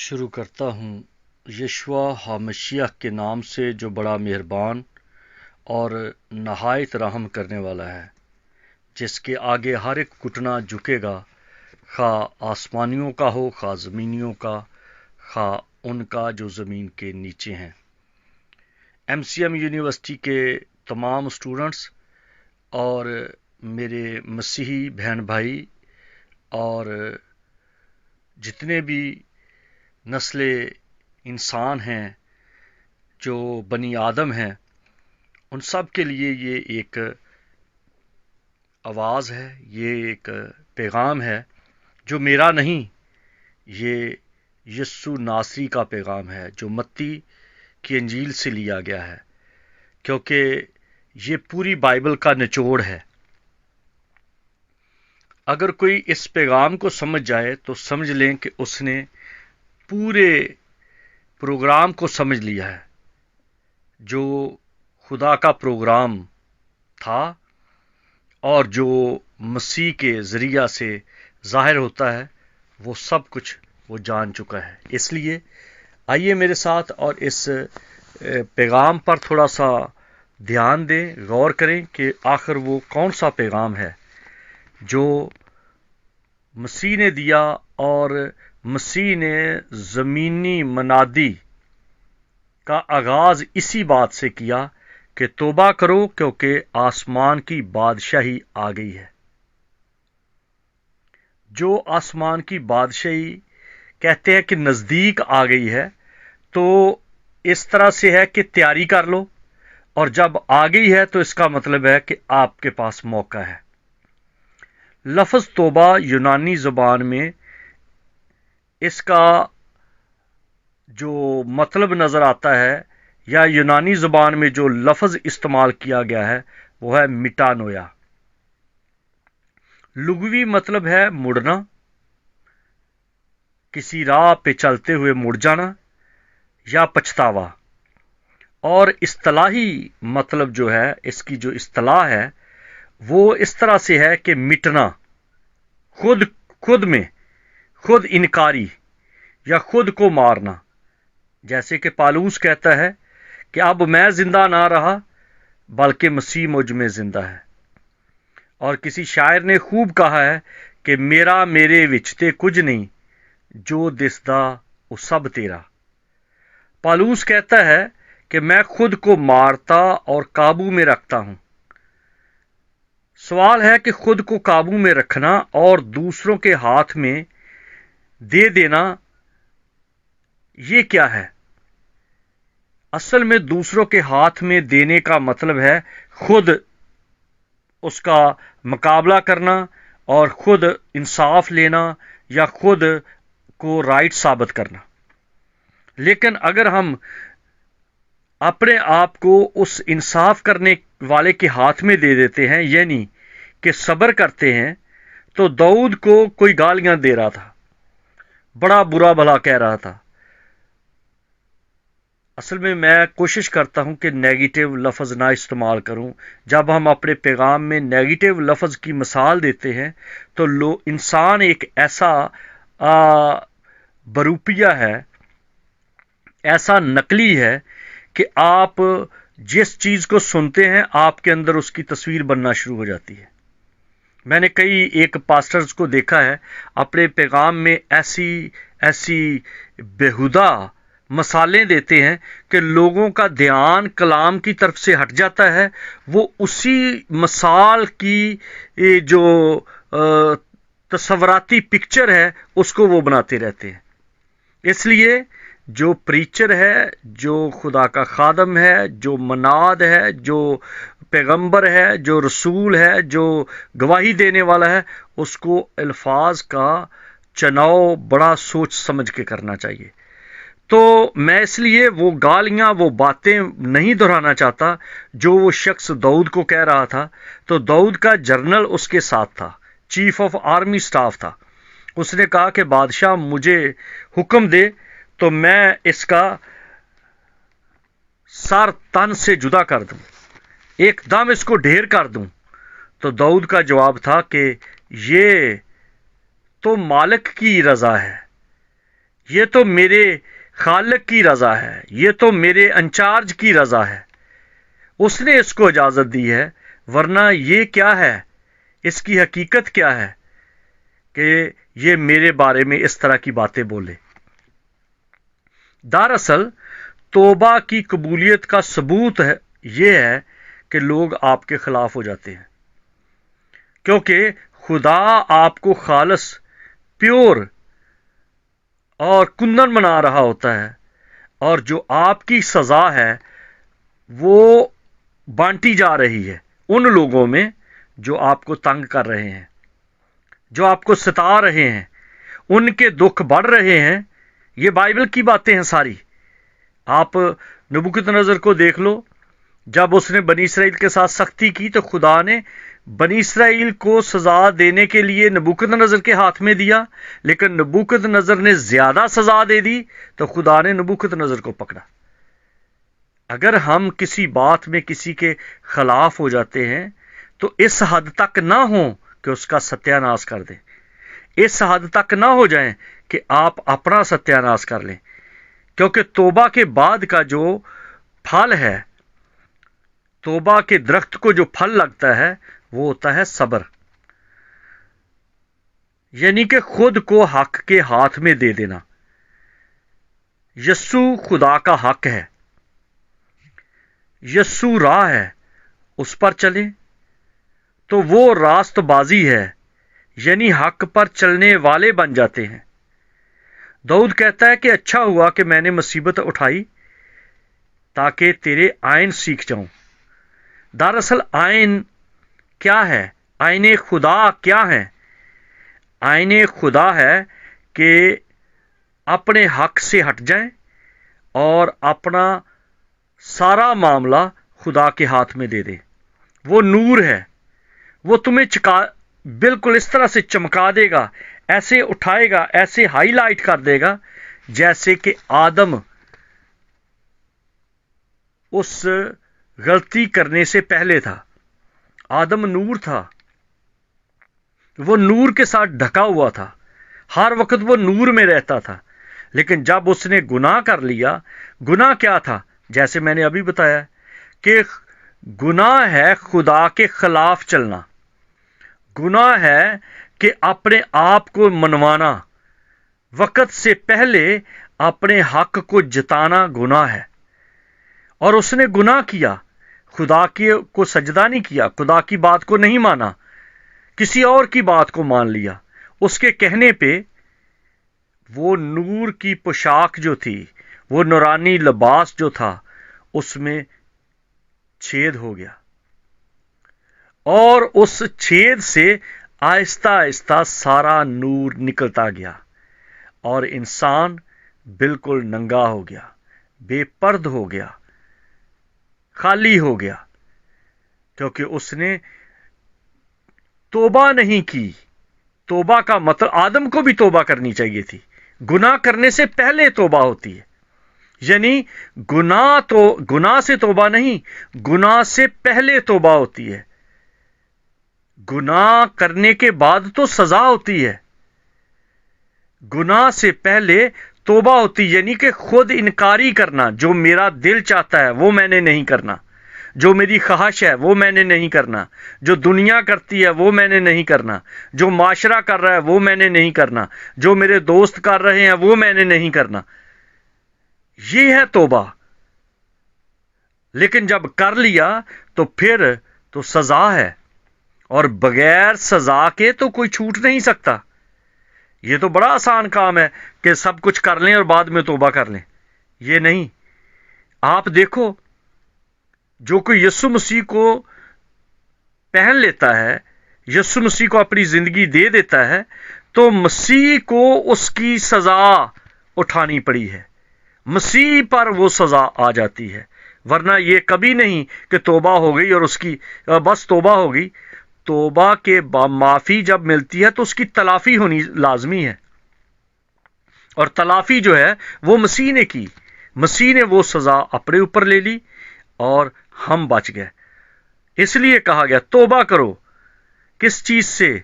شروع کرتا ہوں یشوع ہامشیہ کے نام سے جو بڑا مہربان اور نہایت رحم کرنے والا ہے، جس کے آگے ہر ایک گھٹنا جھکے گا، خواہ آسمانیوں کا ہو خواہ زمینیوں کا، خواہ ان کا جو زمین کے نیچے ہیں۔ MCM یونیورسٹی کے تمام اسٹوڈنٹس اور میرے مسیحی بہن بھائی اور جتنے بھی نسل انسان ہیں جو بنی آدم ہیں، ان سب کے لیے یہ ایک آواز ہے، یہ ایک پیغام ہے جو میرا نہیں، یہ یسوع ناصری کا پیغام ہے جو متی کی انجیل سے لیا گیا ہے، کیونکہ یہ پوری بائبل کا نچوڑ ہے۔ اگر کوئی اس پیغام کو سمجھ جائے تو سمجھ لیں کہ اس نے پورے پروگرام کو سمجھ لیا ہے۔ جو خدا کا پروگرام تھا اور جو مسیح کے ذریعہ سے ظاہر ہوتا ہے، وہ سب کچھ وہ جان چکا ہے۔ اس لیے آئیے میرے ساتھ اور اس پیغام پر تھوڑا سا دھیان دیں، غور کریں کہ آخر وہ کون سا پیغام ہے جو مسیح نے دیا، اور مسیح نے زمینی منادی کا آغاز اسی بات سے کیا کہ توبہ کرو کیونکہ آسمان کی بادشاہی آ گئی ہے۔ جو آسمان کی بادشاہی کہتے ہیں کہ نزدیک آ گئی ہے، تو اس طرح سے ہے کہ تیاری کر لو، اور جب آ گئی ہے تو اس کا مطلب ہے کہ آپ کے پاس موقع ہے۔ لفظ توبہ یونانی زبان میں اس کا جو مطلب نظر آتا ہے، یا یونانی زبان میں جو لفظ استعمال کیا گیا ہے، وہ ہے میٹانویا۔ لغوی مطلب ہے مڑنا، کسی راہ پہ چلتے ہوئے مڑ جانا یا پچھتاوا، اور اصطلاحی مطلب جو ہے، اس کی جو اصطلاح ہے وہ اس طرح سے ہے کہ مٹنا، خود میں خود انکاری یا خود کو مارنا، جیسے کہ پالوس کہتا ہے کہ اب میں زندہ نہ رہا بلکہ مسیح مجھ میں زندہ ہے۔ اور کسی شاعر نے خوب کہا ہے کہ میرے وچ تے کچھ نہیں، جو دسدا وہ سب تیرا۔ پالوس کہتا ہے کہ میں خود کو مارتا اور قابو میں رکھتا ہوں۔ سوال ہے کہ خود کو قابو میں رکھنا اور دوسروں کے ہاتھ میں دے دینا یہ کیا ہے؟ اصل میں دوسروں کے ہاتھ میں دینے کا مطلب ہے خود اس کا مقابلہ کرنا اور خود انصاف لینا یا خود کو رائٹ ثابت کرنا۔ لیکن اگر ہم اپنے آپ کو اس انصاف کرنے والے کے ہاتھ میں دے دیتے ہیں، یعنی کہ صبر کرتے ہیں، تو داؤد کو کوئی گالیاں دے رہا تھا، بڑا برا بھلا کہہ رہا تھا۔ اصل میں کوشش کرتا ہوں کہ نیگیٹو لفظ نہ استعمال کروں۔ جب ہم اپنے پیغام میں نیگیٹو لفظ کی مثال دیتے ہیں تو انسان ایک ایسا بروپیہ ہے، ایسا نقلی ہے کہ آپ جس چیز کو سنتے ہیں آپ کے اندر اس کی تصویر بننا شروع ہو جاتی ہے۔ میں نے ایک پاسٹرز کو دیکھا ہے اپنے پیغام میں ایسی بےہودہ مثالیں دیتے ہیں کہ لوگوں کا دھیان کلام کی طرف سے ہٹ جاتا ہے، وہ اسی مثال کی جو تصوراتی پکچر ہے اس کو وہ بناتے رہتے ہیں۔ اس لیے جو پریچر ہے، جو خدا کا خادم ہے، جو مناد ہے، جو پیغمبر ہے، جو رسول ہے، جو گواہی دینے والا ہے، اس کو الفاظ کا چناؤ بڑا سوچ سمجھ کے کرنا چاہیے۔ تو میں اس لیے وہ گالیاں، وہ باتیں نہیں دہرانا چاہتا جو وہ شخص داؤد کو کہہ رہا تھا۔ تو داؤد کا جرنل اس کے ساتھ تھا، چیف آف آرمی سٹاف تھا۔ اس نے کہا کہ بادشاہ مجھے حکم دے تو میں اس کا سر تن سے جدا کر دوں، ایک دم اس کو ڈھیر کر دوں۔ تو داؤد کا جواب تھا کہ یہ تو مالک کی رضا ہے، یہ تو میرے خالق کی رضا ہے، یہ تو میرے انچارج کی رضا ہے، اس نے اس کو اجازت دی ہے، ورنہ یہ کیا ہے، اس کی حقیقت کیا ہے کہ یہ میرے بارے میں اس طرح کی باتیں بولے۔ دراصل توبہ کی قبولیت کا ثبوت یہ ہے کہ لوگ آپ کے خلاف ہو جاتے ہیں، کیونکہ خدا آپ کو خالص، پیور اور کندن بنا رہا ہوتا ہے، اور جو آپ کی سزا ہے وہ بانٹی جا رہی ہے ان لوگوں میں جو آپ کو تنگ کر رہے ہیں، جو آپ کو ستا رہے ہیں، ان کے دکھ بڑھ رہے ہیں۔ یہ بائبل کی باتیں ہیں ساری۔ آپ نبوکدنضر کو دیکھ لو، جب اس نے بنی اسرائیل کے ساتھ سختی کی تو خدا نے بنی اسرائیل کو سزا دینے کے لیے نبوکدنضر کے ہاتھ میں دیا، لیکن نبوکدنضر نے زیادہ سزا دے دی تو خدا نے نبوکدنضر کو پکڑا۔ اگر ہم کسی بات میں کسی کے خلاف ہو جاتے ہیں تو اس حد تک نہ ہوں کہ اس کا ستیہ ناش کر دیں، اس حد تک نہ ہو جائیں کہ آپ اپنا ستیہ ناش کر لیں، کیونکہ توبہ کے بعد کا جو پھل ہے، توبہ کے درخت کو جو پھل لگتا ہے وہ ہوتا ہے صبر، یعنی کہ خود کو حق کے ہاتھ میں دے دینا۔ یسوع خدا کا حق ہے، یسوع راہ ہے، اس پر چلیں تو وہ راست بازی ہے، یعنی حق پر چلنے والے بن جاتے ہیں۔ داؤد کہتا ہے کہ اچھا ہوا کہ میں نے مصیبت اٹھائی تاکہ تیرے آئین سیکھ جاؤں۔ دراصل آئین کیا ہے؟ آئین خدا کیا ہے؟ آئین خدا ہے کہ اپنے حق سے ہٹ جائیں اور اپنا سارا معاملہ خدا کے ہاتھ میں دے دیں۔ وہ نور ہے، وہ تمہیں بالکل اس طرح سے چمکا دے گا، ایسے اٹھائے گا، ایسے ہائی لائٹ کر دے گا جیسے کہ آدم اس غلطی کرنے سے پہلے تھا۔ آدم نور تھا، وہ نور کے ساتھ ڈھکا ہوا تھا، ہر وقت وہ نور میں رہتا تھا، لیکن جب اس نے گناہ کر لیا، گناہ کیا تھا؟ جیسے میں نے ابھی بتایا کہ گناہ ہے خدا کے خلاف چلنا، گناہ ہے کہ اپنے آپ کو منوانا، وقت سے پہلے اپنے حق کو جتانا گناہ ہے۔ اور اس نے گناہ کیا، خدا کو سجدہ نہیں کیا، خدا کی بات کو نہیں مانا، کسی اور کی بات کو مان لیا۔ اس کے کہنے پہ وہ نور کی پوشاک جو تھی، وہ نورانی لباس جو تھا، اس میں چھید ہو گیا، اور اس چھید سے آہستہ آہستہ سارا نور نکلتا گیا، اور انسان بالکل ننگا ہو گیا، بے پرد ہو گیا، خالی ہو گیا، کیونکہ اس نے توبہ نہیں کی۔ توبہ کا مطلب آدم کو بھی توبہ کرنی چاہیے تھی، گناہ کرنے سے پہلے توبہ ہوتی ہے، یعنی گناہ سے توبہ نہیں، گناہ سے پہلے توبہ ہوتی ہے۔ گناہ کرنے کے بعد تو سزا ہوتی ہے، گناہ سے پہلے توبہ ہوتی، یعنی کہ خود انکاری کرنا، جو میرا دل چاہتا ہے وہ میں نے نہیں کرنا، جو میری خواہش ہے وہ میں نے نہیں کرنا، جو دنیا کرتی ہے وہ میں نے نہیں کرنا، جو معاشرہ کر رہا ہے وہ میں نے نہیں کرنا، جو میرے دوست کر رہے ہیں وہ میں نے نہیں کرنا۔ یہ ہے توبہ۔ لیکن جب کر لیا تو پھر تو سزا ہے، اور بغیر سزا کے تو کوئی چھوٹ نہیں سکتا۔ یہ تو بڑا آسان کام ہے کہ سب کچھ کر لیں اور بعد میں توبہ کر لیں، یہ نہیں۔ آپ دیکھو، جو کوئی یسوع مسیح کو پہن لیتا ہے، یسوع مسیح کو اپنی زندگی دے دیتا ہے، تو مسیح کو اس کی سزا اٹھانی پڑی ہے، مسیح پر وہ سزا آ جاتی ہے۔ ورنہ یہ کبھی نہیں کہ توبہ ہو گئی اور اس کی بس توبہ ہو گئی۔ توبہ کے معافی جب ملتی ہے تو اس کی تلافی ہونی لازمی ہے، اور تلافی جو ہے وہ مسیح نے کی، مسیح نے وہ سزا اپنے اوپر لے لی اور ہم بچ گئے۔ اس لیے کہا گیا توبہ کرو۔ کس چیز سے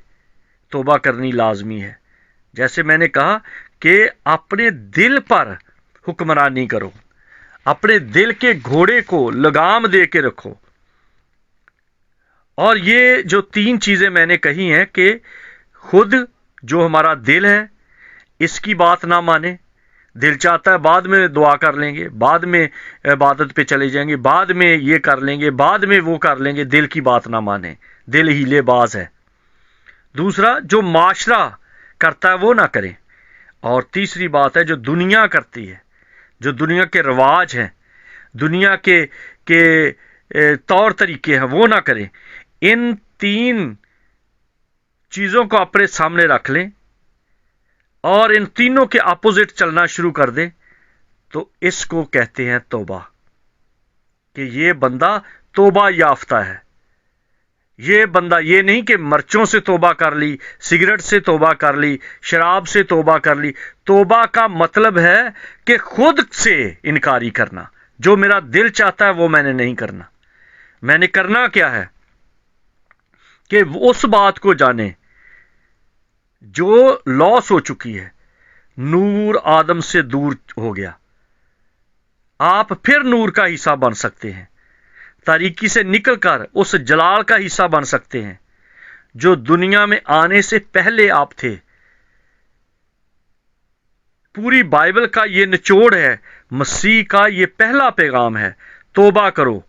توبہ کرنی لازمی ہے؟ जैसे मैंने कहा कि अपने दिल पर हुक्मरानी करो, अपने दिल के घोड़े को लगाम दे के रखो। और ये जो 3 चीजें मैंने कही हैं कि खुद जो हमारा दिल है इसकी बात ना माने, दिल चाहता है बाद में दुआ कर लेंगे, बाद में इबादत पे चले जाएंगे, बाद में ये कर लेंगे, बाद में वो कर लेंगे, दिल की बात ना माने, दिल हीलेबाज है। दूसरा, जो माशरा करता है वो ना करें। और तीसरी बात है, जो दुनिया करती है, जो दुनिया के रिवाज हैं, दुनिया के तौर तरीके हैं, वो ना करें। इन 3 चीजों को अपने सामने रख लें और इन तीनों के अपोजिट चलना शुरू कर दें, तो इसको कहते हैं तौबा, कि ये बंदा तौबा याफ्ता है। ये बंदा ये नहीं कि मर्चों से तौबा कर ली, सिगरेट से तौबा कर ली, शराब से तौबा कर ली। तौबा का मतलब है कि खुद से इनकारी करना, जो मेरा दिल चाहता है वो मैंने नहीं करना। मैंने करना क्या है कि उस बात को जाने जो लॉस हो चुकी है। नूर आदम से दूर हो गया, आप फिर नूर का हिस्सा बन सकते हैं, तारीकी से निकलकर उस जलाल का हिस्सा बन सकते हैं जो दुनिया में आने से पहले आप थे। पूरी बाइबल का ये निचोड़ है, मसीह का ये पहला पैगाम है, तौबा करो,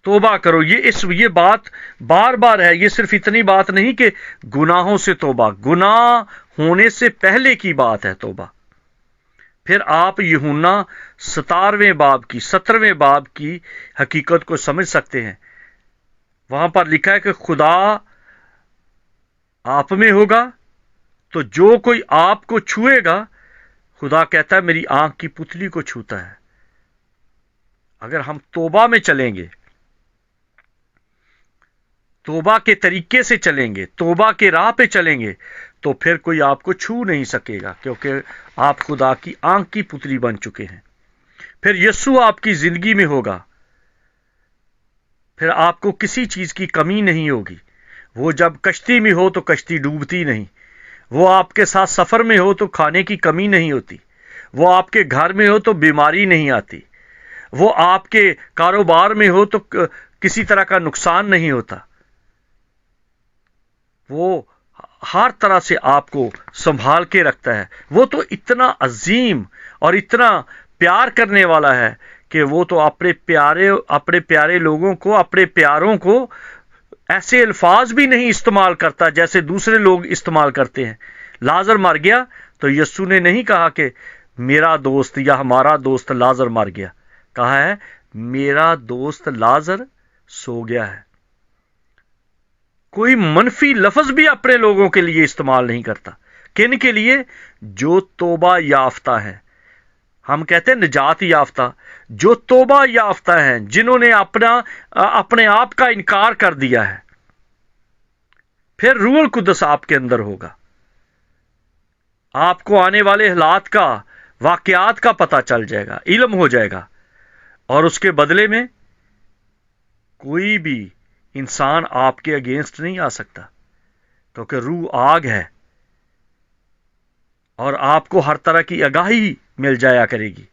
तौबा करो। ये बात बार बार है, ये सिर्फ इतनी बात नहीं कि गुनाहों से तौबा, गुनाह होने से पहले की बात है तौबा। फिर आप यूहन्ना 17वें बाब की 17वें बाब की हकीकत को समझ सकते हैं। वहां पर लिखा है कि खुदा आप में होगा तो जो कोई आपको छुएगा, खुदा कहता है मेरी आंख की पुतली को छूता है। अगर हम तौबा में चलेंगे, तौबा के तरीके से चलेंगे, तौबा के राह पे चलेंगे, तो फिर कोई आपको छू नहीं सकेगा, क्योंकि आप खुदा की आंख की पुतली बन चुके हैं। फिर यीशु आपकी जिंदगी में होगा, फिर आपको किसी चीज की कमी नहीं होगी। वो जब कश्ती में हो तो कश्ती डूबती नहीं, वो आपके साथ सफर में हो तो खाने की कमी नहीं होती, वो आपके घर में हो तो बीमारी नहीं आती, वो आपके कारोबार में हो तो किसी तरह का नुकसान नहीं होता। वो हर तरह से आपको संभाल के रखता है। वो तो इतना अजीम और इतना प्यार करने वाला है कि वो तो अपने प्यारे लोगों को, अपने प्यारों को ऐसे अल्फाज भी नहीं इस्तेमाल करता जैसे दूसरे लोग इस्तेमाल करते हैं। लाजर मर गया तो यीशु ने नहीं कहा कि मेरा दोस्त या हमारा दोस्त लाजर मर गया, कहा है मेरा दोस्त लाजर सो गया है। कोई मनफी लफ्ज भी अपने लोगों के लिए इस्तेमाल नहीं करता। किन के लिए? जो तौबा याफ्ता है। हम कहते हैं निजात याफ्ता, जो तौबा याफ्ता हैं, जिन्होंने अपने आप का इनकार कर दिया है। फिर रूहुल कुद्दस आपके अंदर होगा, आपको आने वाले हालात का, वाकयात का पता चल जाएगा, इल्म हो जाएगा, और उसके बदले में कोई भी इंसान आपके अगेंस्ट नहीं आ सकता, क्योंकि रूह आग है और आपको हर तरह की आगाही मिल जाया करेगी।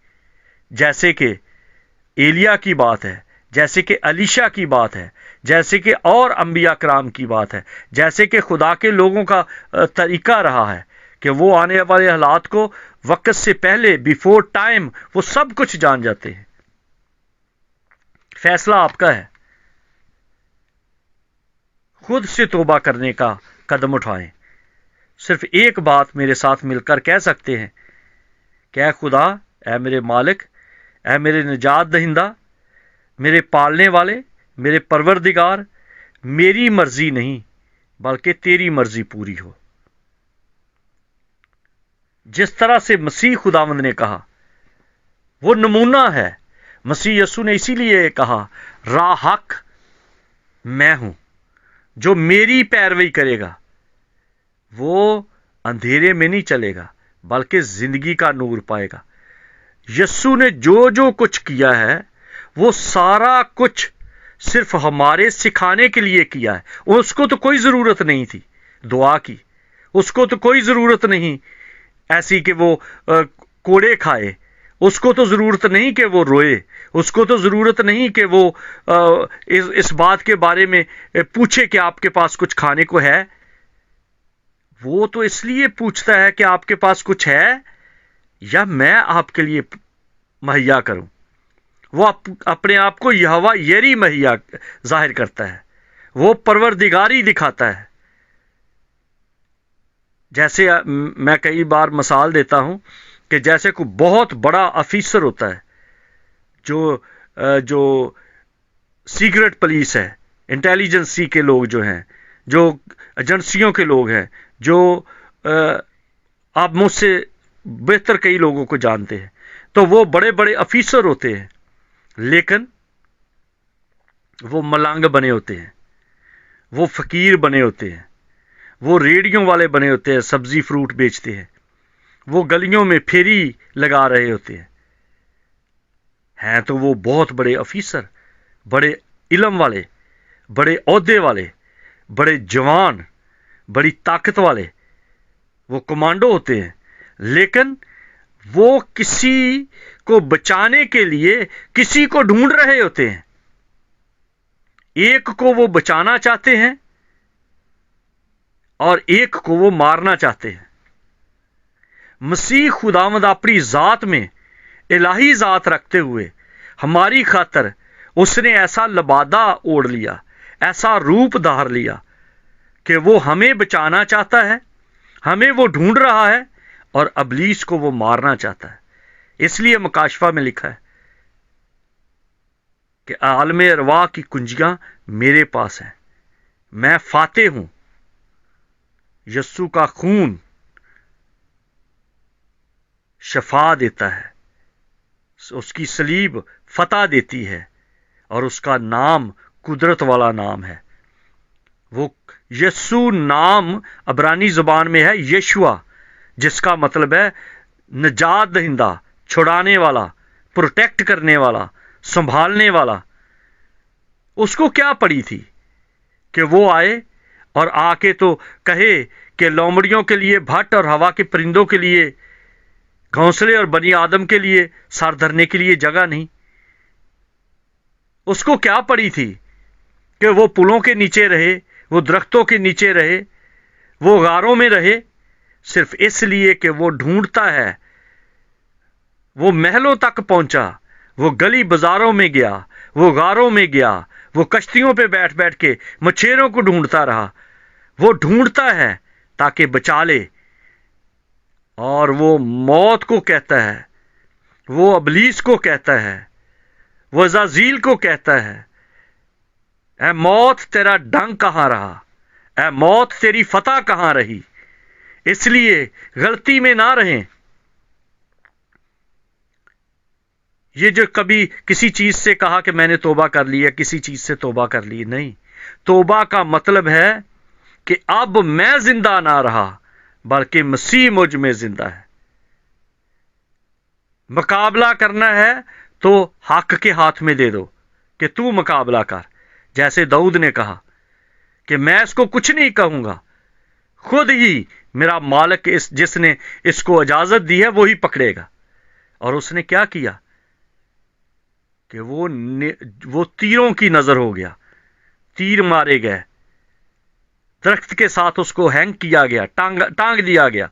जैसे कि एलिया की बात है, जैसे कि अलीशा की बात है, जैसे कि और अंबिया कराम की बात है, जैसे कि खुदा के लोगों का तरीका रहा है कि वो आने वाले हालात को वक्त से पहले, बिफोर टाइम, वो सब कुछ जान जाते हैं। फैसला आपका है, खुद से तौबा करने का कदम उठाएं। सिर्फ एक बात मेरे साथ मिलकर कह सकते हैं कि ऐ खुदा, ऐ मेरे मालिक, ऐ मेरे निजात दहिंदा, मेरे पालने वाले, मेरे परवरदिगार, मेरी मर्जी नहीं बल्कि तेरी मर्जी पूरी हो। जिस तरह से मसीह खुदावंद ने कहा वो नमूना है। मसीह यीशु ने इसीलिए कहा राह हक मैं हूं, जो मेरी पैरवी करेगा वो अंधेरे में नहीं चलेगा बल्कि जिंदगी का नूर पाएगा। यीशु ने जो जो कुछ किया है वो सारा कुछ सिर्फ हमारे सिखाने के लिए किया है। उसको तो कोई जरूरत नहीं थी दुआ की, उसको तो कोई ज़रूरत नहीं ऐसी कि वो कोड़े खाए, उसको तो ज़रूरत नहीं कि वो रोए, उसको तो ज़रूरत नहीं कि वो इस बात के बारे में पूछे कि आपके पास कुछ खाने को है। वो तो इसलिए पूछता है कि आपके पास कुछ है या मैं आपके लिए मुहैया करूं। वो अपने आप को यहोवा यरी मुहैया जाहिर करता है, वो परवरदिगारी दिखाता है। जैसे मैं कई बार मिसाल देता हूं कि जैसे कोई बहुत बड़ा अफीसर होता है, जो सीक्रेट पुलिस है, इंटेलिजेंसी के लोग जो हैं, जो एजेंसियों के लोग हैं, जो आप मुझसे बेहतर कई लोगों को जानते हैं, तो वो बड़े बड़े अफीसर होते हैं, लेकिन वो मलंग बने होते हैं, वो फकीर बने होते हैं, वो रेडियों वाले बने होते हैं, सब्जी फ्रूट बेचते हैं, वो गलियों में फेरी लगा रहे होते हैं तो वो बहुत बड़े अफीसर, बड़े इल्म वाले, बड़े ओहदे वाले, बड़े जवान, बड़ी ताकत वाले, वो कमांडो होते हैं। लेकिन वो किसी को बचाने के लिए किसी को ढूंढ रहे होते हैं। एक को वो बचाना चाहते हैं और एक को वो मारना चाहते हैं। मसीह खुदावंद अपनी जात में इलाही जात रखते हुए हमारी खातर उसने ऐसा लबादा ओढ़ लिया, ऐसा रूप धार लिया कि वो हमें बचाना चाहता है, हमें वो ढूंढ रहा है और अबलीस को वो मारना चाहता है। इसलिए मुकाशफा में लिखा है कि आलम अरवाह की कुंजियां मेरे पास हैं, मैं फाते हूं, यस्सु का खून शफा देता है, उसकी सलीब फतह देती है और उसका नाम कुदरत वाला नाम है। वो यस्सु नाम अब्रानी ज़बान में है यशुआ, जिसका मतलब है निजात दहिंदा, छुड़ाने वाला, प्रोटेक्ट करने वाला, संभालने वाला। उसको क्या पड़ी थी कि वो आए और आके तो कहे कि लोमड़ियों के लिए भट्ट और हवा के परिंदों के लिए घोंसले और बनी आदम के लिए सर धरने के लिए जगह नहीं। उसको क्या पड़ी थी कि वो पुलों के नीचे रहे, वो दरख्तों के नीचे रहे, वो गारों में रहे, सिर्फ इसलिए कि वो ढूंढता है। वो महलों तक पहुंचा, वो गली बाजारों में गया, वो गारों में गया, वो कश्तियों पे बैठ बैठ के मछेरों को ढूंढता रहा। वो ढूंढता है ताकि बचा ले, और वो मौत को कहता है, वो अबलीस को कहता है, वो अज़ाज़ील को कहता है, ऐ मौत तेरा डंक कहां रहा, ऐ मौत तेरी फतह कहां रही। इसलिए गलती में ना रहें। ये जो कभी किसी चीज से कहा कि मैंने तौबा कर लिया, किसी चीज से तौबा कर ली, नहीं। तौबा का मतलब है कि अब मैं जिंदा ना रहा, बल्कि मसीह मुझ में जिंदा है। मुकाबला करना है तो हक के हाथ में दे दो कि तू मुकाबला कर। जैसे दाऊद ने कहा कि मैं इसको कुछ नहीं कहूंगा, खुद ही मेरा मालिक जिसने इसको इजाजत दी है वो ही पकड़ेगा। और उसने क्या किया कि वो तीरों की नजर हो गया, तीर मारे गए, दरख्त के साथ उसको हैंग किया गया, टांग दिया गया।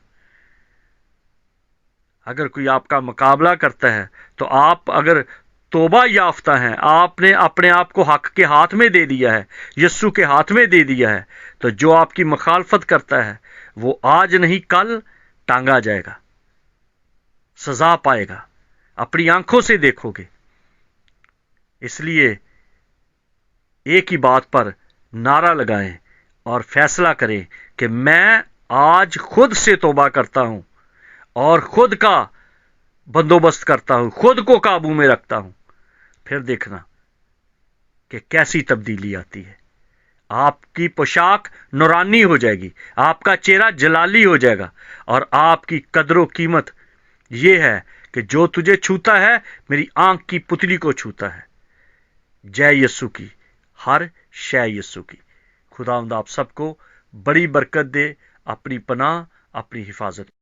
अगर कोई आपका मुकाबला करता है तो आप अगर तौबा याफ्ता हैं, आपने अपने आप को हक के हाथ में दे दिया है, यस्सु के हाथ में दे दिया है, तो जो आपकी मुखालफत करता है वो आज नहीं कल टांगा जाएगा, सजा पाएगा, अपनी आंखों से देखोगे। इसलिए एक ही बात पर नारा लगाएं और फैसला करें कि मैं आज खुद से तौबा करता हूं और खुद का बंदोबस्त करता हूं, खुद को काबू में रखता हूं। फिर देखना कि कैसी तब्दीली आती है। आपकी पोशाक नूरानी हो जाएगी, आपका चेहरा जलाली हो जाएगा, और आपकी कदर कीमत यह है कि जो तुझे छूता है मेरी आंख की पुतली को छूता है। जय यस्सु की, हर शय यस्सु की। खुदावंद आप सबको बड़ी बरकत दे, اپنی پناہ، اپنی حفاظت